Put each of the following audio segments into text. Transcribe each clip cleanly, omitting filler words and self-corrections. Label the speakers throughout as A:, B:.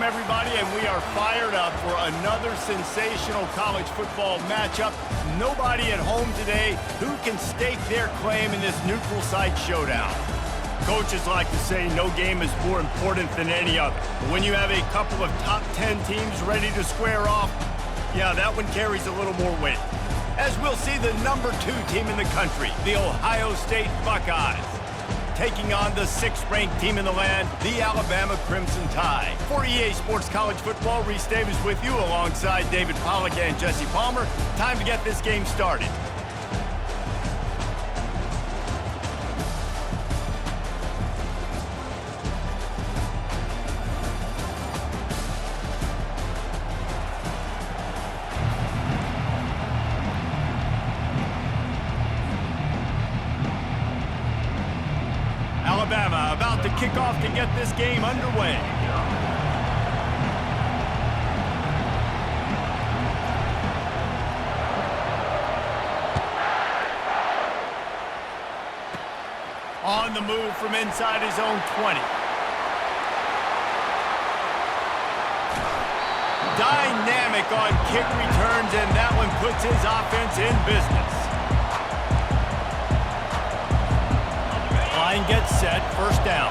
A: everybody, and we are fired up for another sensational college football matchup. Nobody at home today who can stake their claim in this neutral site showdown. Coaches like to say no game is more important than any other. But when you have a couple of top 10 teams ready to square off, yeah, that one carries a little more weight. As we'll see the number 2 team in the country, the Ohio State Buckeyes, taking on the 6th-ranked team in the land, the Alabama Crimson Tide. For EA Sports College Football, Reese Davis with you alongside David Pollack and Jesse Palmer. Time to get this game started. Alabama about to kick off to get this game underway. On the move from inside his own 20. Dynamic on kick returns, and that one puts his offense in business. Line gets set, first down.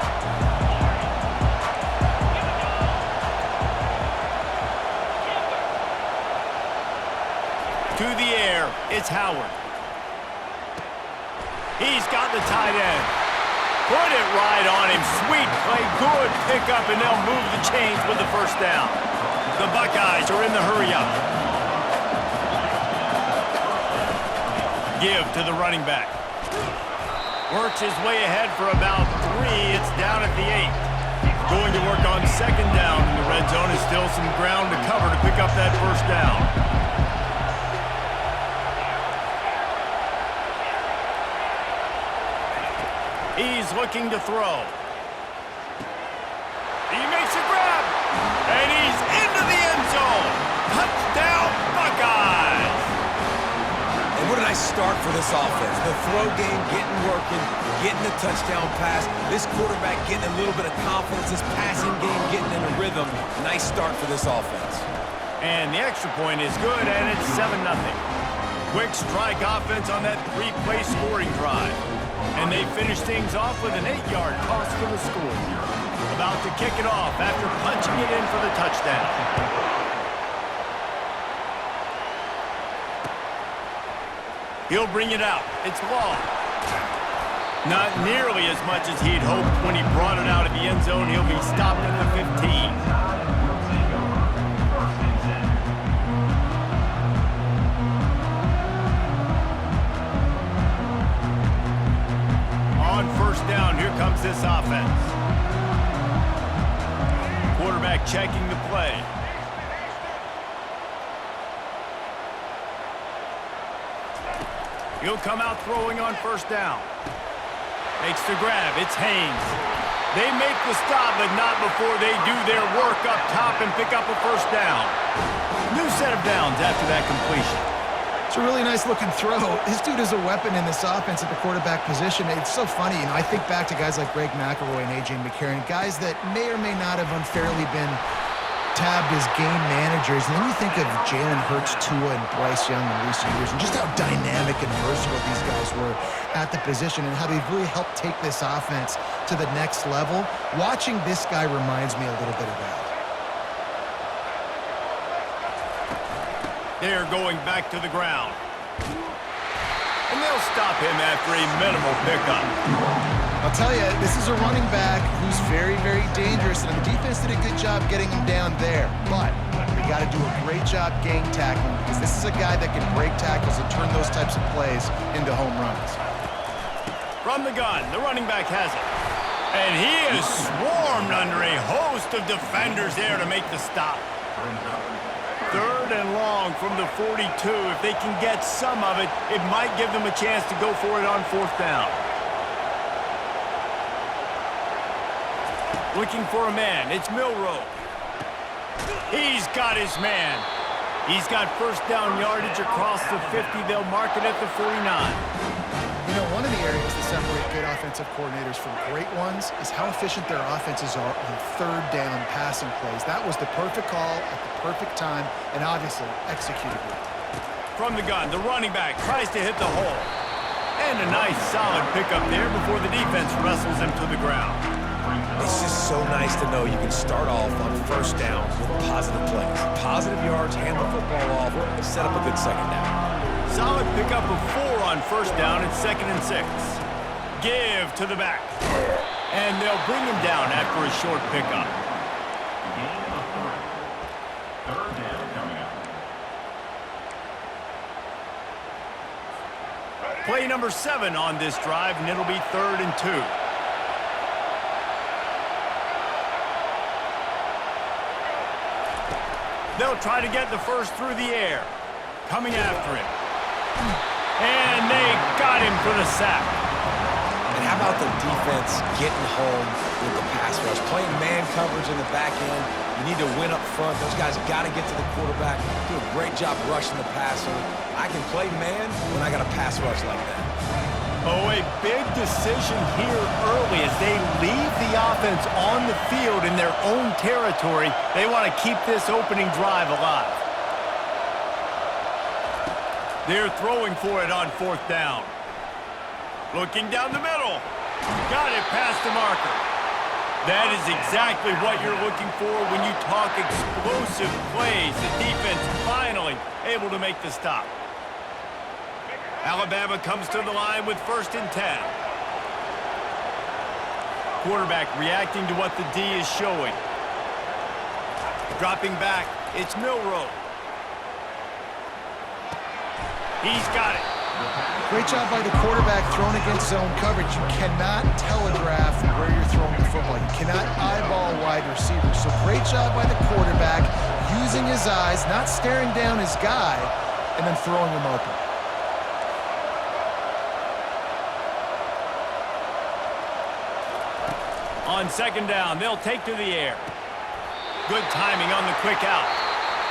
A: To the air, it's Howard. He's got the tight end. Put it right on him. Sweet play, good pickup, and they'll move the chains with the first down. The Buckeyes are in the hurry-up. Give to the running back. Works his way ahead for about 3. It's down at the 8. Going to work on second down in the red zone. Is still some ground to cover to pick up that first down. He's looking to throw. He makes a grab. And he's into the end zone. Touchdown, Buckeyes!
B: And what a nice start for this offense. The throw game getting working, getting the touchdown pass. This quarterback getting a little bit of confidence. This passing game getting in a rhythm. Nice start for this offense.
A: And the extra point is good, and it's 7-0. Quick strike offense on that 3-play scoring drive. And they finish things off with an 8-yard toss for the score. About to kick it off after punching it in for the touchdown. He'll bring it out. It's long. Not nearly as much as he'd hoped when he brought it out of the end zone. He'll be stopped at the 15. On first down, here comes this offense. Quarterback checking the play. He'll come out throwing on first down. Makes the grab. It's Haynes. They make the stop, but not before they do their work up top and pick up a first down. New set of downs after that completion.
C: It's a really nice-looking throw. This dude is a weapon in this offense at the quarterback position. It's so funny. I think back to guys like Greg McElroy and A.J. McCarron, guys that may or may not have unfairly been tabbed as game managers. And then you think of Jalen Hurts, Tua, and Bryce Young in recent years, and just how dynamic and versatile these guys were at the position and how they've really helped take this offense to the next level. Watching this guy reminds me a little bit of that.
A: They're going back to the ground. And they'll stop him after a minimal pickup.
C: I'll tell you, this is a running back who's very, very dangerous, and the defense did a good job getting him down there. But we got to do a great job gang tackling, because this is a guy that can break tackles and turn those types of plays into home runs.
A: From the gun, the running back has it. And he is swarmed under a host of defenders there to make the stop. 3rd and long from the 42. If they can get some of it, it might give them a chance to go for it on 4th down. Looking for a man. It's Milroe. He's got his man. He's got first down yardage across the 50. They'll mark it at the 49.
C: You know, one of the areas that separate good offensive coordinators from great ones is how efficient their offenses are on third down passing plays. That was the perfect call at the perfect time and obviously executed well.
A: From the gun, the running back tries to hit the hole. And a nice solid pickup there before the defense wrestles him to the ground.
B: It's just so nice to know you can start off on first down with positive plays. Positive yards, hand the football off, set up a good second down.
A: Solid pickup of 4 on first down and 2nd and 6. Give to the back. And they'll bring him down after a short pickup.
D: Third down coming up.
A: Play number 7 on this drive, and it'll be 3rd and 2. They'll try to get the first through the air. Coming after him. And they got him for the sack.
B: And how about the defense getting home with the pass rush? Playing man coverage in the back end. You need to win up front. Those guys got to get to the quarterback. Do a great job rushing the passer. I can play man when I got a pass rush like that.
A: Oh, a big decision here early as they leave the offense on the field in their own territory. They want to keep this opening drive alive. They're throwing for it on 4th down. Looking down the middle. Got it past the marker. That is exactly what you're looking for when you talk explosive plays. The defense finally able to make the stop. Alabama comes to the line with 1st and 10. Quarterback reacting to what the D is showing. Dropping back, it's Milroe. He's got it.
C: Great job by the quarterback thrown against zone coverage. You cannot telegraph where you're throwing the football. You cannot eyeball wide receivers. So great job by the quarterback using his eyes, not staring down his guy, and then throwing him open.
A: On 2nd down, they'll take to the air. Good timing on the quick out.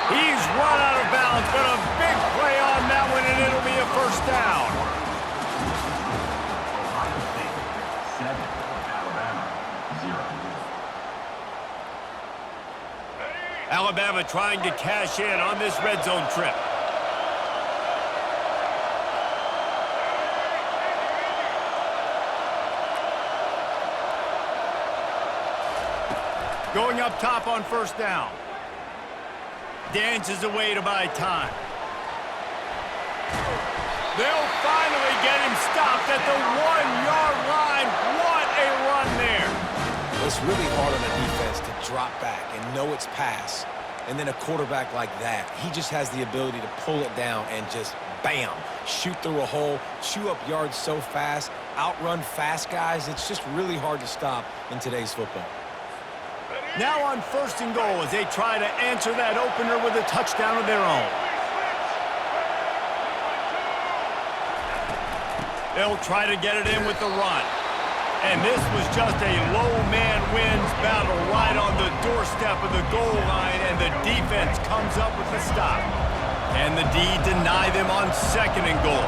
A: He's run out of bounds, but a big play on that one, and it'll be a 1st down.
D: Ohio State 7, Alabama 0.
A: Alabama trying to cash in on this red zone trip. Going up top on 1st down. Dances away to buy time. They'll finally get him stopped at the 1-yard line. What a run there.
B: It's really hard on a defense to drop back and know it's pass. And then a quarterback like that, he just has the ability to pull it down and just, bam, shoot through a hole, chew up yards so fast, outrun fast guys. It's just really hard to stop in today's football.
A: Now on 1st and goal as they try to answer that opener with a touchdown of their own. They'll try to get it in with the run. And this was just a low man wins battle right on the doorstep of the goal line, and the defense comes up with the stop. And the D deny them on 2nd and goal.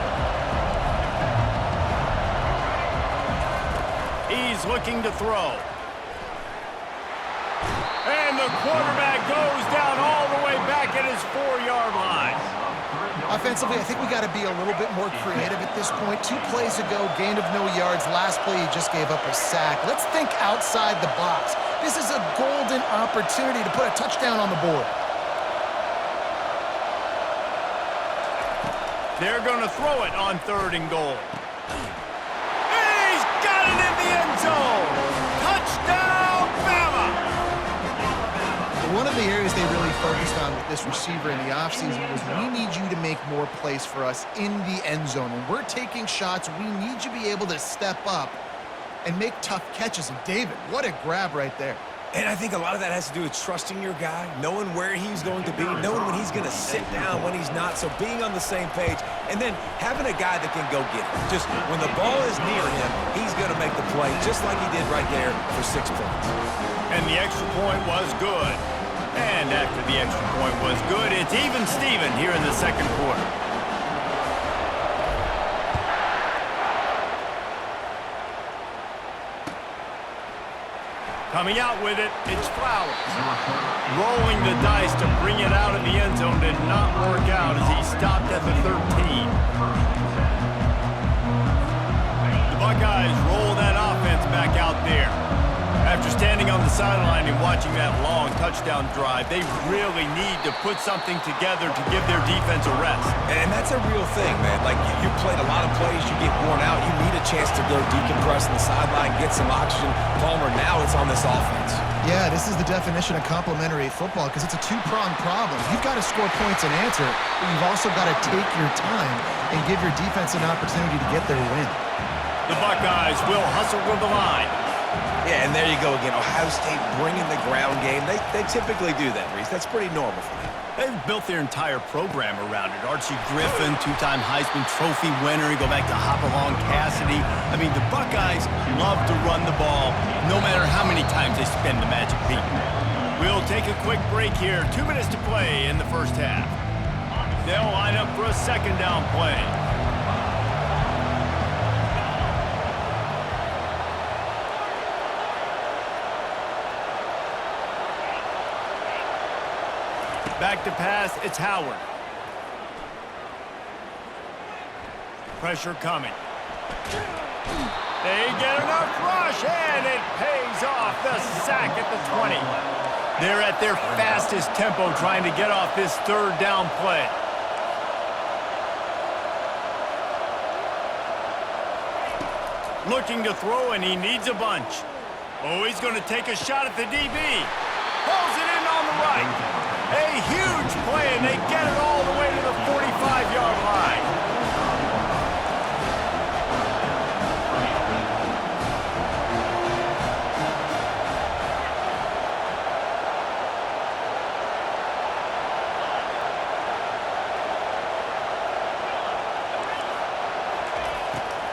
A: He's looking to throw. And the quarterback goes down all the way back at his 4-yard line.
C: Offensively, I think we got to be a little bit more creative at this point. 2 plays ago, gain of no yards. Last play, he just gave up a sack. Let's think outside the box. This is a golden opportunity to put a touchdown on the board.
A: They're going to throw it on 3rd and goal. And he's got it in the end zone. Touchdown, Bama!
C: One of the areas they really focused on with this receiver in the offseason was we need you to make more plays for us in the end zone. When we're taking shots, we need you to be able to step up and make tough catches. And David, what a grab right there.
B: And I think a lot of that has to do with trusting your guy, knowing where he's going to be, knowing when he's going to sit down, when he's not. So being on the same page, and then having a guy that can go get it. Just when the ball is near him, he's going to make the play, just like he did right there for 6 points.
A: And the extra point was good. And after the extra point was good, it's even Steven here in the 2nd quarter. Coming out with it, it's Flowers. Rolling the dice to bring it out of the end zone did not work out as he stopped at the 13. The Buckeyes roll that offense back out there. After standing on the sideline and watching that long touchdown drive, they really need to put something together to give their defense a rest.
B: And that's a real thing, man. Like, you played a lot of plays, you get worn out, you need a chance to go decompress on the sideline, get some oxygen. Palmer, now it's on this offense.
C: Yeah, this is the definition of complementary football because it's a two-pronged problem. You've got to score points and answer, but you've also got to take your time and give your defense an opportunity to get their win.
A: The Buckeyes will hustle to the line.
B: Yeah, and there you go again. Ohio State bringing the ground game. They typically do that, Reese. That's pretty normal for them.
A: They've built their entire program around it. Archie Griffin, two-time Heisman Trophy winner. You go back to Hopalong Cassidy. I mean, the Buckeyes love to run the ball, no matter how many times they spin the magic beat. We'll take a quick break here. 2 minutes to play in the first half. They'll line up for a second down play. Back to pass, it's Howard. Pressure coming. They get enough rush, and it pays off. The sack at the 20. They're at their fastest tempo trying to get off this third down play. Looking to throw, and he needs a bunch. Oh, he's going to take a shot at the DB. Pulls it in on the right. A huge play, and they get it all the way to the 45-yard line.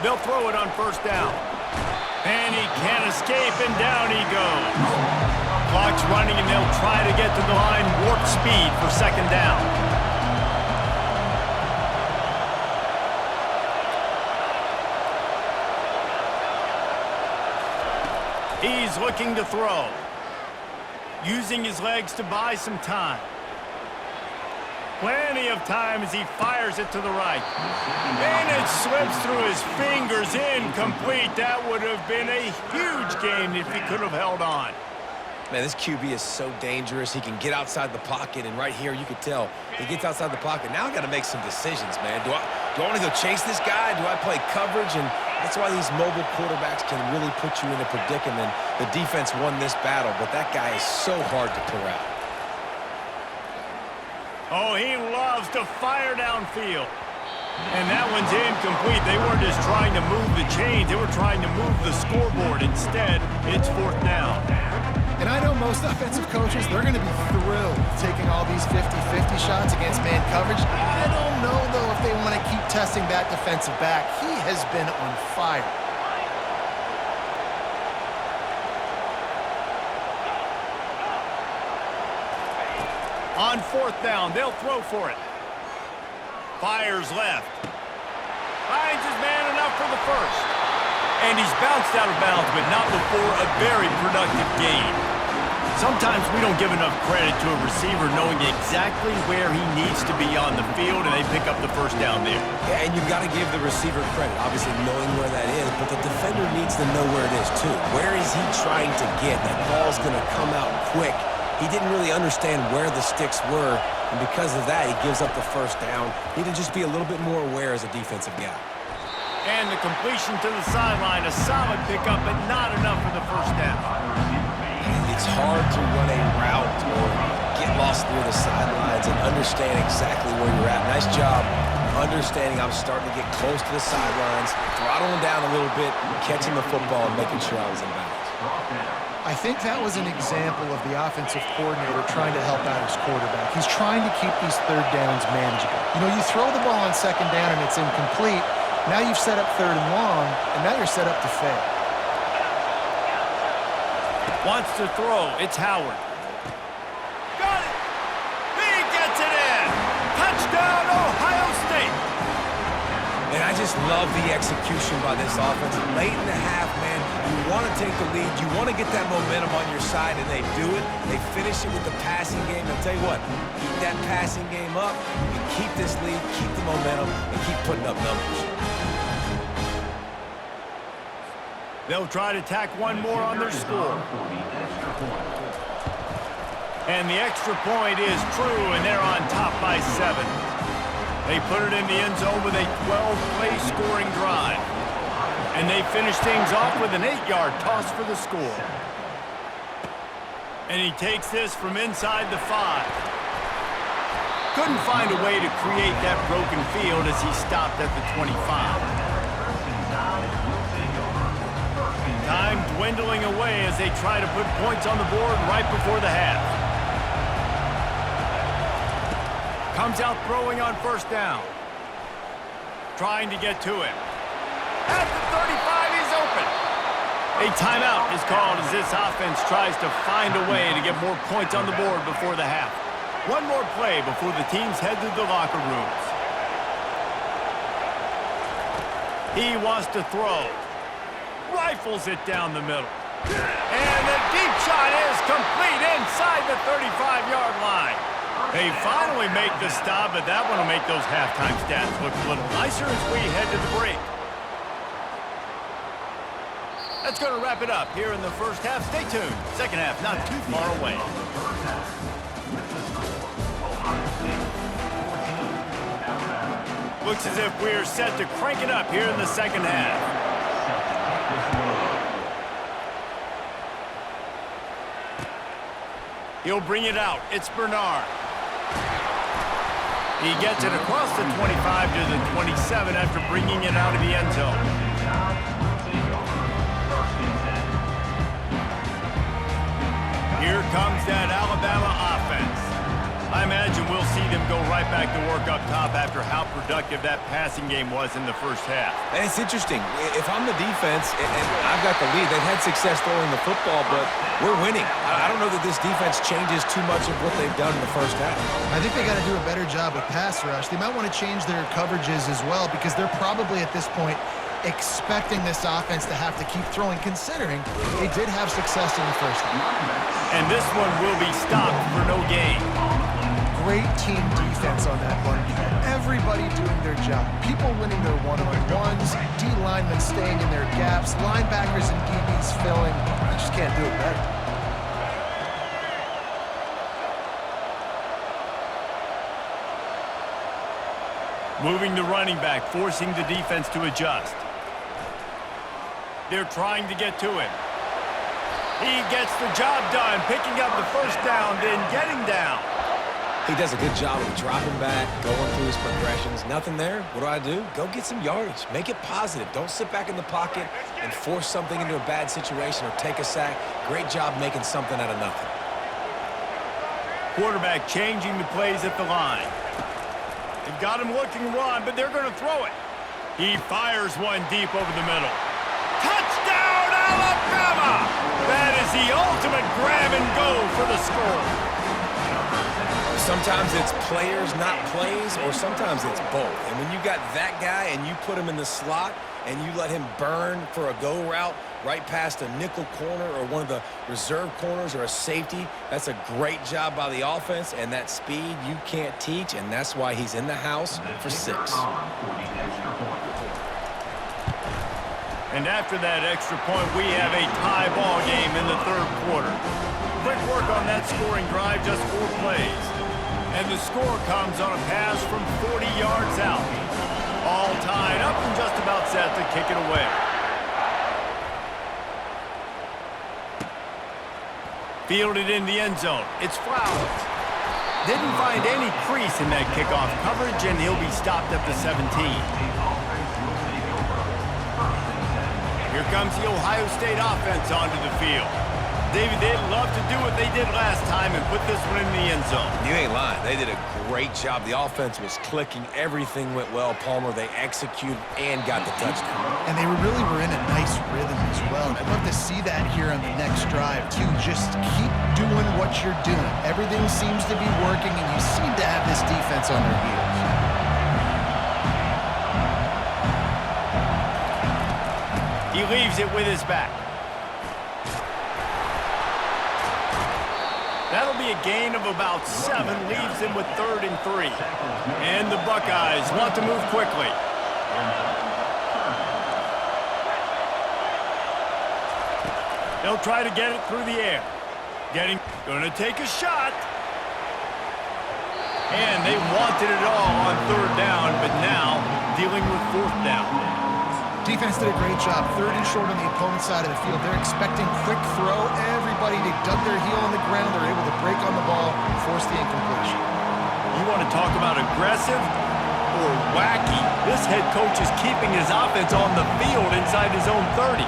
A: They'll throw it on first down. And he can't escape, and down he goes. Clock's running, and they'll try to get to the line warp speed for second down. He's looking to throw. Using his legs to buy some time. Plenty of time as he fires it to the right. And it slips through his fingers, incomplete. That would have been a huge gain if he could have held on.
B: Man, this QB is so dangerous. He can get outside the pocket, and right here you could tell he gets outside the pocket. Now I got to make some decisions, man. Do I want to go chase this guy? Do I play coverage? And that's why these mobile quarterbacks can really put you in a predicament. The defense won this battle, but that guy is so hard to corral.
A: Oh, he loves to fire downfield. And that one's incomplete. They weren't just trying to move the chains. They were trying to move the scoreboard. Instead, it's fourth down.
C: And I know most offensive coaches, they're going to be thrilled taking all these 50-50 shots against man coverage. I don't know, though, if they want to keep testing that defensive back. He has been on fire.
A: On fourth down, they'll throw for it. Fires left. Finds his man enough for the first. And he's bounced out of bounds, but not before a very productive gain. Sometimes we don't give enough credit to a receiver knowing exactly where he needs to be on the field, and they pick up the first down there.
B: Yeah, and you've got to give the receiver credit, obviously knowing where that is, but the defender needs to know where it is too. Where is he trying to get? That ball's going to come out quick. He didn't really understand where the sticks were, and because of that, he gives up the first down. Need to just be a little bit more aware as a defensive guy.
A: And the completion to the sideline, a solid pickup, but not enough for the first down.
B: It's hard to run a route or get lost near the sidelines and understand exactly where you're at. Nice job understanding I'm starting to get close to the sidelines, throttling down a little bit, catching the football, and making sure I was in bounds.
C: I think that was an example of the offensive coordinator trying to help out his quarterback. He's trying to keep these third downs manageable. You know, you throw the ball on second down and it's incomplete. Now you've set up third and long, and now you're set up to fail.
A: Wants to throw. It's Howard. Got it. He gets it in. Touchdown, Ohio State.
B: And I just just love the execution by this offense. Late in the half, man, you want to take the lead. You want to get that momentum on your side, and they do it. They finish it with the passing game. I'll tell you what, keep that passing game up. You can keep this lead, keep the momentum, and keep putting up numbers.
A: They'll try to tack one more on their score. And the extra point is true, and they're on top by 7. They put it in the end zone with a 12-play scoring drive. And they finish things off with an 8-yard toss for the score. And he takes this from inside the 5. Couldn't find a way to create that broken field as he stopped at the 25. Time dwindling away as they try to put points on the board right before the half. Comes out throwing on first down. Trying to get to him. At the 35, he's open. A timeout is called as this offense tries to find a way to get more points on the board before the half. One more play before the teams head to the locker rooms. He wants to throw. Rifles it down the middle. And the deep shot is complete inside the 35-yard line. They finally make the stop, but that one will make those halftime stats look a little nicer as we head to the break. That's going to wrap it up here in the first half. Stay tuned. Second half not too far away. Looks as if we're set to crank it up here in the second half. He'll bring it out. It's Bernard. He gets it across the 25 to the 27 after bringing it out of the end zone. Here comes that Alabama offense. I imagine we'll see them go right back to work up top after how productive that passing game was in the first half.
B: And it's interesting. If I'm the defense and I've got the lead, they've had success throwing the football, but we're winning. I don't know that this defense changes too much of what they've done in the first half.
C: I think they got to do a better job with pass rush. They might want to change their coverages as well because they're probably at this point expecting this offense to have to keep throwing, considering they did have success in the first half.
A: And this one will be stopped for no gain.
C: Great team defense on that one. Everybody doing their job. People winning their one-on-ones, D-linemen staying in their gaps, linebackers and DBs filling. You just can't do it better.
A: Moving the running back, forcing the defense to adjust. They're trying to get to him. He gets the job done, picking up the first down, then getting down.
B: He does a good job of dropping back, going through his progressions. Nothing there. What do? Go get some yardage. Make it positive. Don't sit back in the pocket and force something into a bad situation or take a sack. Great job making something out of nothing.
A: Quarterback changing the plays at the line. They've got him looking run, but they're going to throw it. He fires one deep over the middle. Touchdown, Alabama! That is the ultimate grab and go for the score.
B: Sometimes it's players, not plays, or sometimes it's both. And when you got that guy and you put him in the slot and you let him burn for a go route right past a nickel corner or one of the reserve corners or a safety, that's a great job by the offense, and that speed you can't teach, and that's why he's in the house for 6.
A: And after that extra point, we have a tie ball game in the third quarter. Quick work on that scoring drive, just 4 plays. And the score comes on a pass from 40 yards out. All tied up and just about set to kick it away. Fielded in the end zone. It's Flowers. Didn't find any crease in that kickoff coverage, and he'll be stopped at the 17. Here comes the Ohio State offense onto the field. David, they'd love to do what they did last time and put this one in the end zone.
B: You ain't lying. They did a great job. The offense was clicking. Everything went well. Palmer, they executed and got the touchdown.
C: And they really were in a nice rhythm as well. I'd love to see that here on the next drive, too. Just keep doing what you're doing. Everything seems to be working, and you seem to have this defense on their heels.
A: leaves it with his back. That'll be a gain of about 7, leaves him with 3rd and 3. And the Buckeyes want to move quickly. They'll try to get it through the air. Gonna take a shot. And they wanted it all on 3rd down, but now dealing with 4th down.
C: Defense did a great job. 3rd and short on the opponent's side of the field. They're expecting quick throw. Everybody, they dug their heel on the ground. They're able to break on the ball, force the incompletion.
A: You want to talk about aggressive or wacky? This head coach is keeping his offense on the field inside his own 30.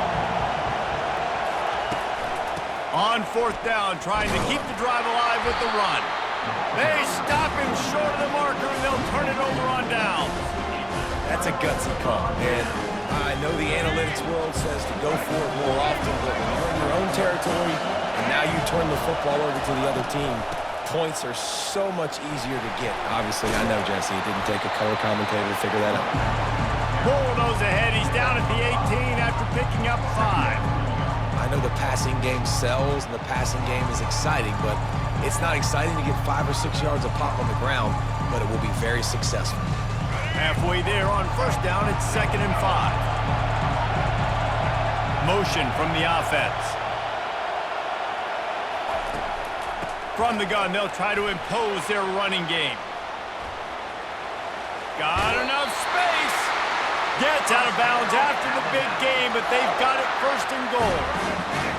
A: On 4th down, trying to keep the drive alive with the run. They stop him short of the marker, and they'll turn it over on downs.
B: That's a gutsy call, man. I know the analytics world says to go for it more often, but when you're in your own territory and now you turn the football over to the other team, points are so much easier to get. Obviously, I know, Jesse, it didn't take a color commentator to figure that out.
A: Bulldoze ahead. He's down at the 18 after picking up 5.
B: I know the passing game sells and the passing game is exciting, but it's not exciting to get 5 or 6 yards a pop on the ground, but it will be very successful.
A: Halfway there on 1st down, it's 2nd and 5. Motion from the offense. From the gun, they'll try to impose their running game. Got enough space. Gets out of bounds after the big game, but they've got it 1st and goal.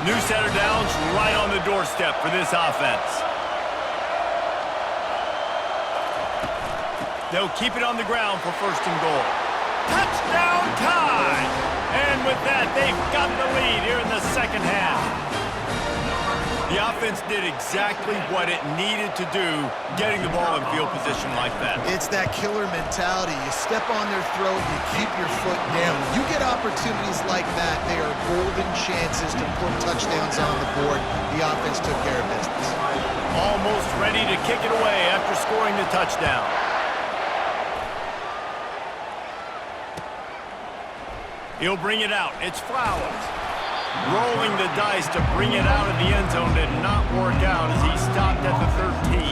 A: New set of downs right on the doorstep for this offense. They'll keep it on the ground for 1st and goal. Touchdown tie! And with that, they've got the lead here in the 2nd half. The offense did exactly what it needed to do, getting the ball in field position like that.
C: It's that killer mentality. You step on their throat, you keep your foot down. You get opportunities like that, they are golden chances to put touchdowns on the board. The offense took care of business.
A: Almost ready to kick it away after scoring the touchdown. He'll bring it out. It's Flowers. Rolling the dice to bring it out of the end zone did not work out as he stopped at the 13.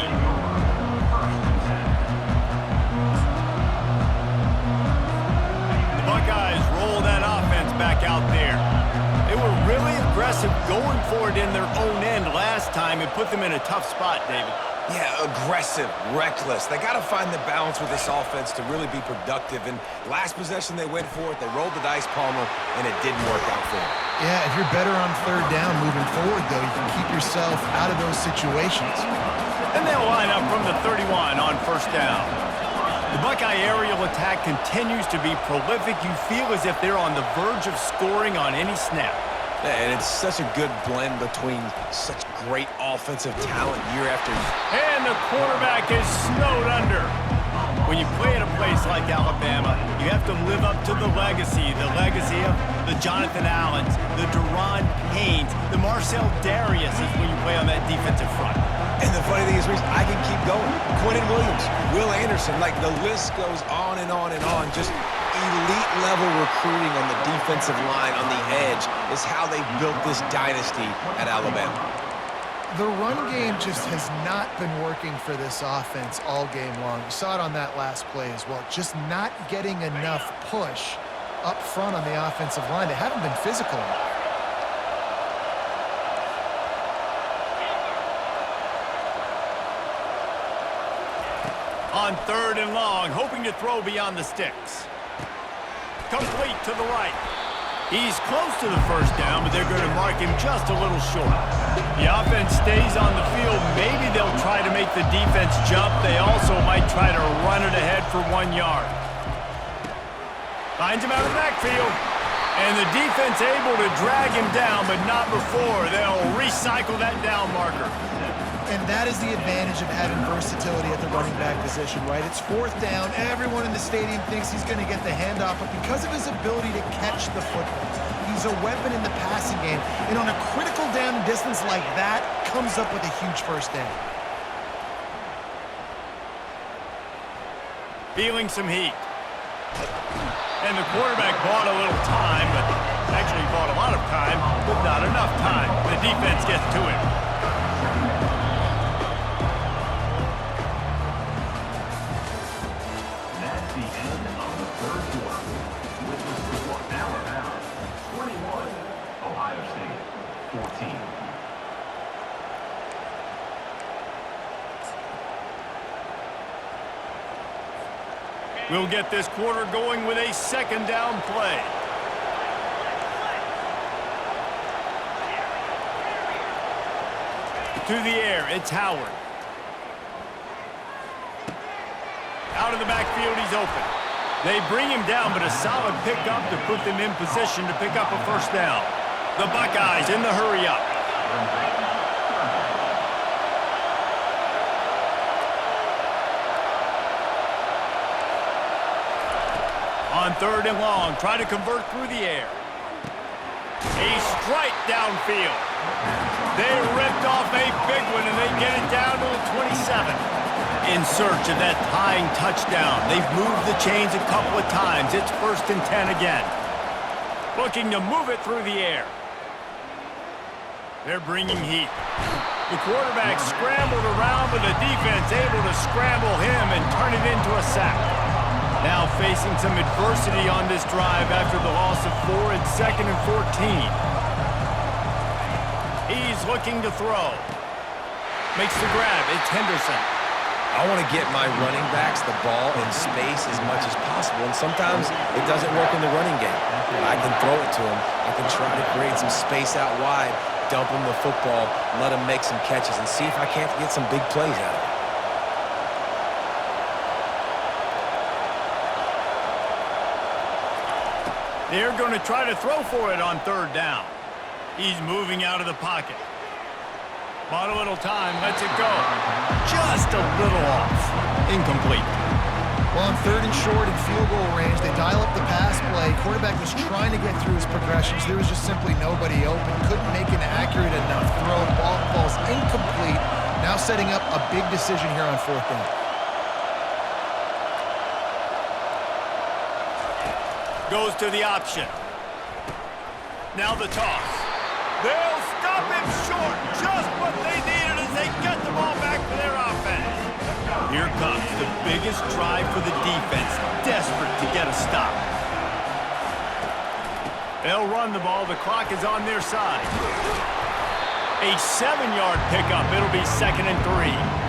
A: The Buckeyes roll that offense back out there. They were really aggressive going for it in their own end last time and put them in a tough spot, David.
B: Yeah, aggressive, reckless. They got to find the balance with this offense to really be productive. And last possession, they went for it. They rolled the dice, Palmer, and it didn't work out for them.
C: Yeah, if you're better on 3rd down moving forward, though, you can keep yourself out of those situations.
A: And they'll line up from the 31 on 1st down. The Buckeye aerial attack continues to be prolific. You feel as if they're on the verge of scoring on any snap.
B: And it's such a good blend between such great offensive talent year after year.
A: And the quarterback is snowed under. When you play at a place like Alabama, you have to live up to the legacy of the Jonathan Allens, the Deron Paynes, the Marcel Dariuses when you play on that defensive front.
B: And the funny thing is, Reese, I can keep going. Quentin Williams, Will Anderson, like the list goes on and on and on. Just elite level recruiting on the defensive line, on the edge, is how they built this dynasty at Alabama.
C: The run game just has not been working for this offense all game long. You saw it on that last play as well. Just not getting enough push up front on the offensive line. They haven't been physical enough.
A: On 3rd and long, hoping to throw beyond the sticks. Complete to the right. He's close to the 1st down, but they're going to mark him just a little short. The offense stays on the field. Maybe they'll try to make the defense jump. They also might try to run it ahead for 1 yard. Finds him out of the backfield. And the defense able to drag him down, but not before. They'll recycle that down marker.
C: And that is the advantage of having versatility at the running back position, right? It's 4th down. Everyone in the stadium thinks he's going to get the handoff, but because of his ability to catch the football, he's a weapon in the passing game. And on a critical down and distance like that, comes up with a huge 1st down. Feeling some heat. And the quarterback bought a little time, but
A: Actually, he bought a lot of time, but not enough time. The defense gets to him.
D: That's the end of the third quarter. With the score Alabama 21, Ohio State 14.
A: We'll get this quarter going with a second down play. To the air, it's Howard. Out of the backfield, he's open. They bring him down, but a solid pickup to put them in position to pick up a first down. The Buckeyes in the hurry up. On third and long, try to convert through the air. A strike downfield. They ripped off a big one, and they get it down to the 27. In search of that tying touchdown. They've moved the chains a couple of times. It's 1st and 10 again. Looking to move it through the air. They're bringing heat. The quarterback scrambled around, but the defense able to scramble him and turn it into a sack. Now facing some adversity on this drive after the loss of 4 and 2nd and 14. He's looking to throw. Makes the grab. It's Henderson.
B: I want to get my running backs the ball in space as much as possible, and sometimes it doesn't work in the running game. But I can throw it to them. I can try to create some space out wide, dump them the football, let them make some catches, and see if I can't get some big plays out of it.
A: They're going to try to throw for it on third down. He's moving out of the pocket. Bought a little time, lets it go. Just a little off. Incomplete.
C: Well, on third and short and field goal range, they dial up the pass play. Quarterback was trying to get through his progressions. There was just simply nobody open. Couldn't make an accurate enough throw. Ball falls incomplete. Now setting up a big decision here on fourth down.
A: Goes to the option. Now the toss. They'll stop him short. Just what they needed as they get the ball back for their offense. Here comes the biggest drive for the defense. Desperate to get a stop. They'll run the ball. The clock is on their side. A 7-yard pickup. It'll be 2nd and 3.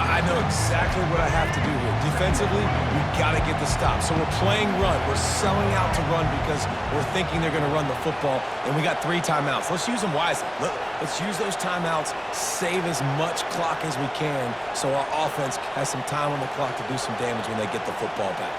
B: I know exactly what I have to do here. Defensively, we've got to get the stop. So we're playing run. We're selling out to run because we're thinking they're going to run the football, and we got 3 timeouts. Let's use them wisely. Let's use those timeouts, save as much clock as we can so our offense has some time on the clock to do some damage when they get the football back.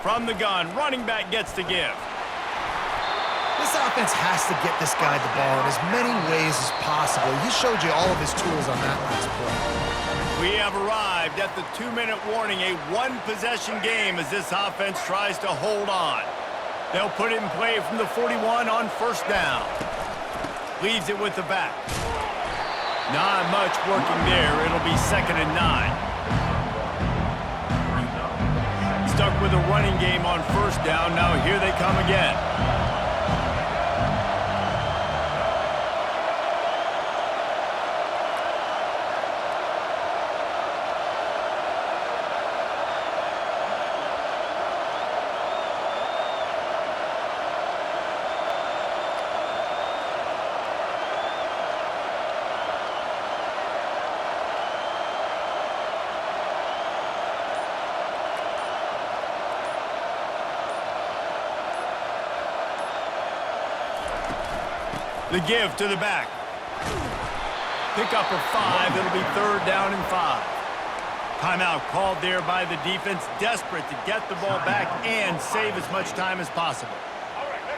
A: From the gun, running back gets to give.
C: This offense has to get this guy the ball in as many ways as possible. He showed you all of his tools on that last play.
A: We have arrived at the 2-minute warning, a 1-possession game as this offense tries to hold on. They'll put it in play from the 41 on first down. Leaves it with the back. Not much working there. It'll be 2nd and 9. Stuck with a running game on first down. Now here they come again. The give to the back. Pick up of 5. It'll be 3rd down and 5. Timeout called there by the defense, desperate to get the ball back and save as much time as possible.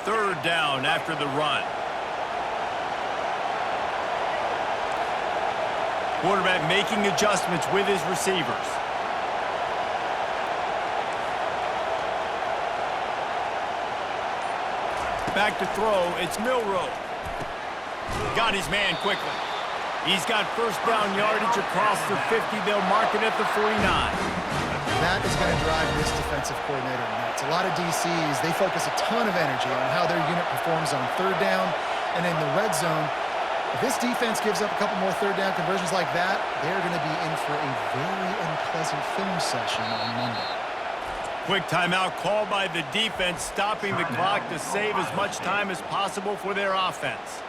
A: 3rd down after the run. Quarterback making adjustments with his receivers. Back to throw, it's Milroe. Got his man quickly. He's got first down yardage across the 50. They'll mark it at the 49.
C: That is going to drive this defensive coordinator nuts. A lot of DCs, they focus a ton of energy on how their unit performs on third down and in the red zone. If this defense gives up a couple more third down conversions like that, they're going to be in for a very unpleasant film session on Monday.
A: Quick timeout called by the defense, stopping the clock to save as much time as possible for their offense.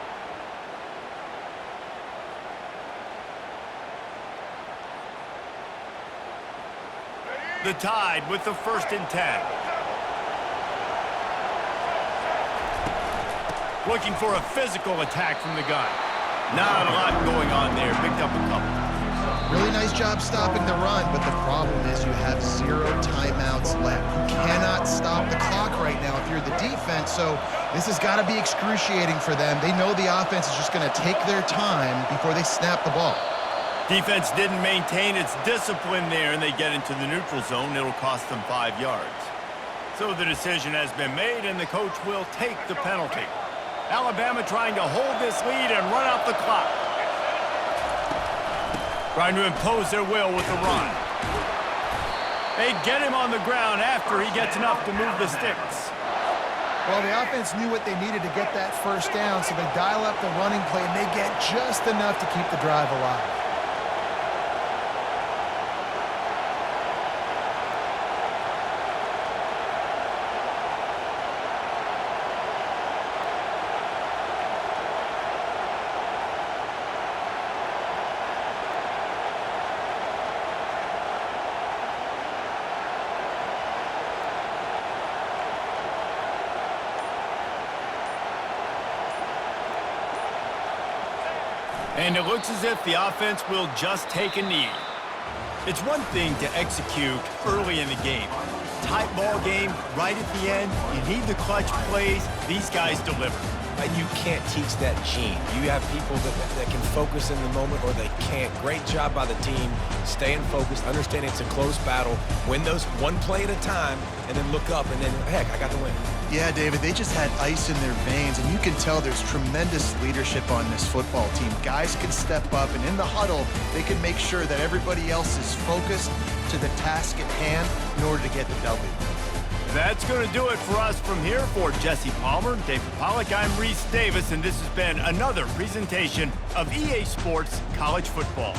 A: The Tide with the 1st and 10. Looking for a physical attack from the gun. Not a lot going on there. Picked up a couple.
C: Really nice job stopping the run, but the problem is you have 0 timeouts left. You cannot stop the clock right now if you're the defense, so this has got to be excruciating for them. They know the offense is just going to take their time before they snap the ball.
A: Defense didn't maintain its discipline there, and they get into the neutral zone. It'll cost them 5 yards. So the decision has been made, and the coach will take the penalty. Alabama trying to hold this lead and run out the clock. Trying to impose their will with the run. They get him on the ground after he gets enough to move the sticks.
C: Well, the offense knew what they needed to get that first down, so they dial up the running play, and they get just enough to keep the drive alive.
A: And it looks as if the offense will just take a knee. It's one thing to execute early in the game. Tight ball game, right at the end, you need the clutch plays. These guys deliver.
B: You can't teach that gene. You have people that can focus in the moment or they can't. Great job by the team, staying focused, understanding it's a close battle, win those one play at a time, and then look up and then, heck, I got the win.
C: Yeah, David, they just had ice in their veins, and you can tell there's tremendous leadership on this football team. Guys can step up, and in the huddle, they can make sure that everybody else is focused to the task at hand in order to get the W.
A: That's going to do it for us from here. For Jesse Palmer, David Pollack, I'm Reese Davis, and this has been another presentation of EA Sports College Football.